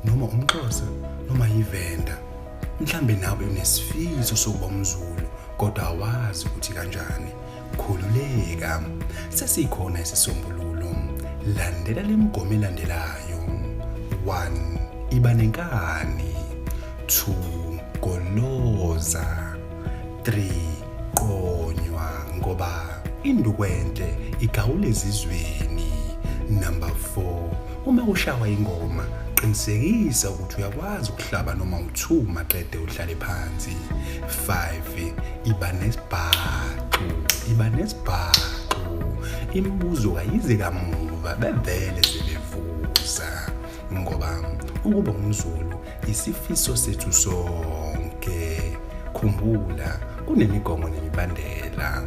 noma umXhosa noma yivenda. Mhlambe nawe unesifiso sokuba umZulu kodwa awazi ukuthi kanjani. Khululeka, sesikhona isisombululo. Landela lemigomo elandelayo. 1. Iba nenkani. 2. Goloza. 3. Qonywa ngoba indukwenhle igawule ezizweni. Number 4. Uma ushawa ingoma, qinisekisa ukuthi uyakwazi ukuhlaba noma uthuma qede uhlale phansi. 5. Iba nesibhaxu. Imibuzo kayize kamuva bevele sebevuza. Ngoba ukuba umZulu isifiso sethu sonke. Khumbula kunemigomo nemibandela.